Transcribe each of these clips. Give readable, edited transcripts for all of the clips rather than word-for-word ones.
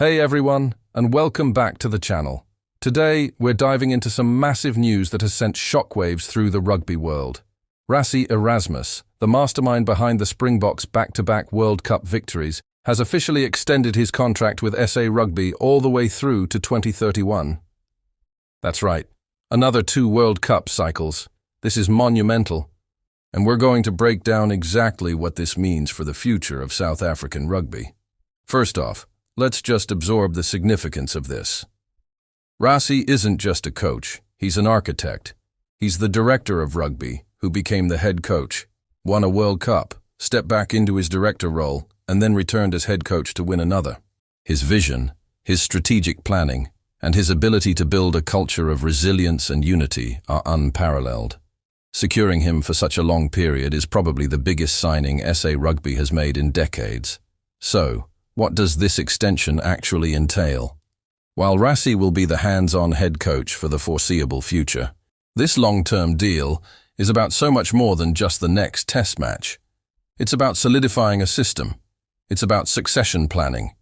Hey everyone, and welcome back to the channel. Today, we're diving into some massive news that has sent shockwaves through the rugby world. Rassie Erasmus, the mastermind behind the Springboks' back-to-back World Cup victories, has officially extended his contract with SA Rugby all the way through to 2031. That's right, another 2 World Cup cycles. This is monumental, and we're going to break down exactly what this means for the future of South African rugby. First off, let's just absorb the significance of this. Rassie isn't just a coach, he's an architect. He's the director of rugby, who became the head coach, won a World Cup, stepped back into his director role, and then returned as head coach to win another. His vision, his strategic planning, and his ability to build a culture of resilience and unity are unparalleled. Securing him for such a long period is probably the biggest signing SA Rugby has made in decades. So, what does this extension actually entail? While Rassie will be the hands-on head coach for the foreseeable future, this long-term deal is about so much more than just the next test match. It's about solidifying a system. It's about succession planning.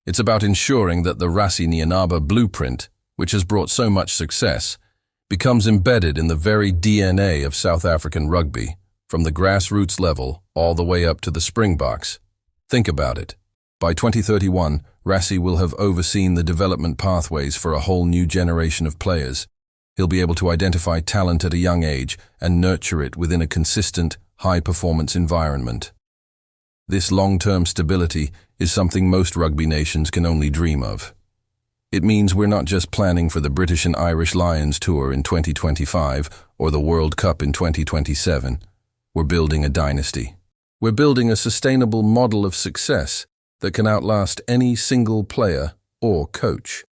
It's about ensuring that the Rassie blueprint, which has brought so much success, becomes embedded in the very DNA of South African rugby, from the grassroots level all the way up to the Springboks. Think about it. By 2031, Rassie will have overseen the development pathways for a whole new generation of players. He'll be able to identify talent at a young age and nurture it within a consistent, high-performance environment. This long-term stability is something most rugby nations can only dream of. It means we're not just planning for the British and Irish Lions tour in 2025 or the World Cup in 2027. We're building a dynasty. We're building a sustainable model of success that can outlast any single player or coach.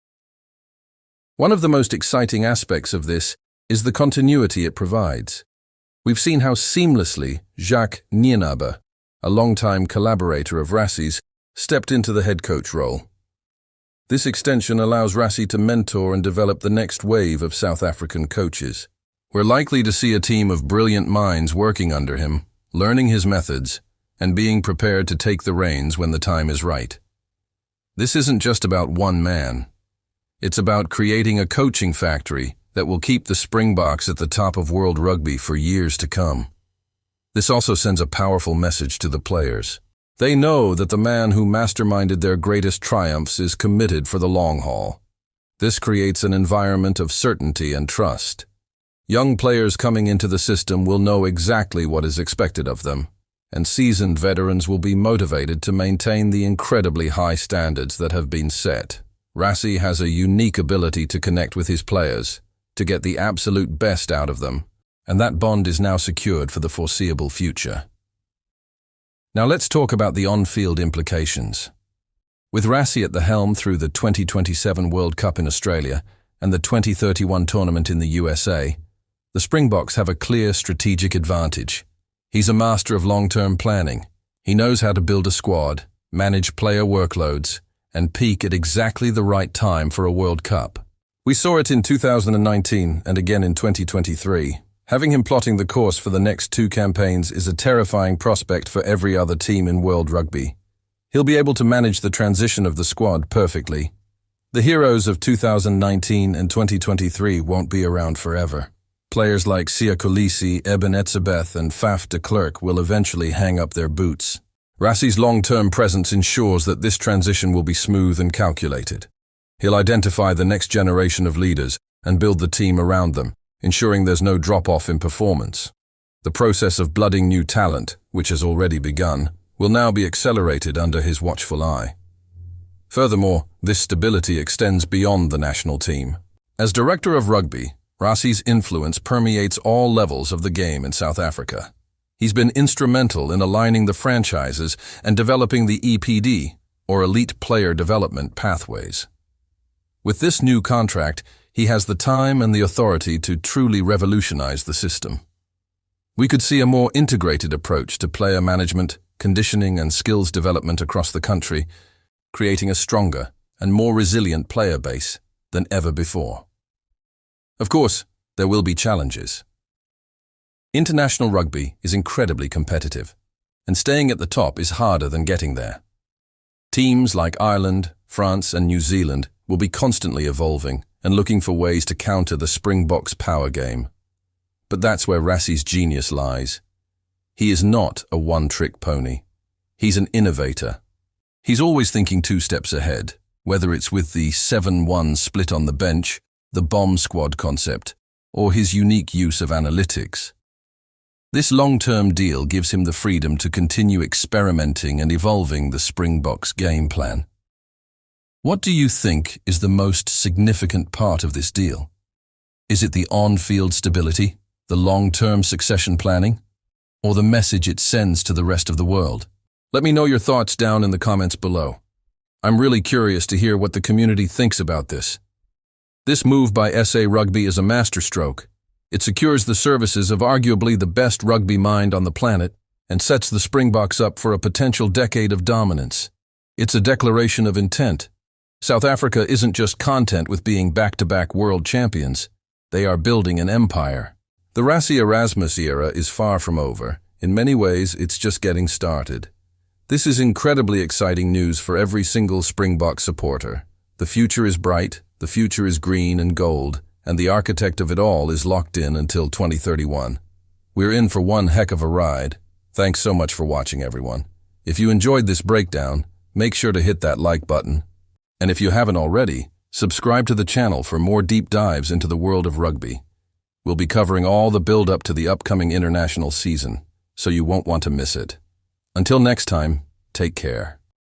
One of the most exciting aspects of this is the continuity it provides. We've seen how seamlessly Jacques Nienaber, a longtime collaborator of Rassie's, stepped into the head coach role. This extension allows Rassie to mentor and develop the next wave of South African coaches. We're likely to see a team of brilliant minds working under him, learning his methods, and being prepared to take the reins when the time is right. This isn't just about one man. It's about creating a coaching factory that will keep the Springboks at the top of world rugby for years to come. This also sends a powerful message to the players. They know that the man who masterminded their greatest triumphs is committed for the long haul. This creates an environment of certainty and trust. Young players coming into the system will know exactly what is expected of them, and seasoned veterans will be motivated to maintain the incredibly high standards that have been set. Rassie has a unique ability to connect with his players, to get the absolute best out of them, and that bond is now secured for the foreseeable future. Now let's talk about the on-field implications. With Rassie at the helm through the 2027 World Cup in Australia and the 2031 tournament in the USA, the Springboks have a clear strategic advantage. He's a master of long-term planning. He knows how to build a squad, manage player workloads, and peak at exactly the right time for a World Cup. We saw it in 2019 and again in 2023. Having him plotting the course for the next 2 campaigns is a terrifying prospect for every other team in world rugby. He'll be able to manage the transition of the squad perfectly. The heroes of 2019 and 2023 won't be around forever. Players like Siya Kolisi, Eben Etzebeth, and Faf de Klerk will eventually hang up their boots. Rassie's long-term presence ensures that this transition will be smooth and calculated. He'll identify the next generation of leaders and build the team around them, ensuring there's no drop-off in performance. The process of blooding new talent, which has already begun, will now be accelerated under his watchful eye. Furthermore, this stability extends beyond the national team. As director of rugby, Rassie's influence permeates all levels of the game in South Africa. He's been instrumental in aligning the franchises and developing the EPD, or Elite Player Development pathways. With this new contract, he has the time and the authority to truly revolutionize the system. We could see a more integrated approach to player management, conditioning, and skills development across the country, creating a stronger and more resilient player base than ever before. Of course, there will be challenges. International rugby is incredibly competitive, and staying at the top is harder than getting there. Teams like Ireland, France, and New Zealand will be constantly evolving and looking for ways to counter the Springboks' power game. But that's where Rassie's genius lies. He is not a one-trick pony. He's an innovator. He's always thinking 2 steps ahead, whether it's with the 7-1 split on the bench, the bomb squad concept, or his unique use of analytics. This long-term deal gives him the freedom to continue experimenting and evolving the Springboks game plan. What do you think is the most significant part of this deal? Is it the on-field stability, the long-term succession planning, or the message it sends to the rest of the world? Let me know your thoughts down in the comments below. I'm really curious to hear what the community thinks about this. This move by SA Rugby is a masterstroke. It secures the services of arguably the best rugby mind on the planet and sets the Springboks up for a potential decade of dominance. It's a declaration of intent. South Africa isn't just content with being back-to-back world champions. They are building an empire. The Rassie Erasmus era is far from over. In many ways, it's just getting started. This is incredibly exciting news for every single Springbok supporter. The future is bright, the future is green and gold, and the architect of it all is locked in until 2031. We're in for one heck of a ride. Thanks so much for watching, everyone. If you enjoyed this breakdown, make sure to hit that like button. And if you haven't already, subscribe to the channel for more deep dives into the world of rugby. We'll be covering all the build-up to the upcoming international season, so you won't want to miss it. Until next time, take care.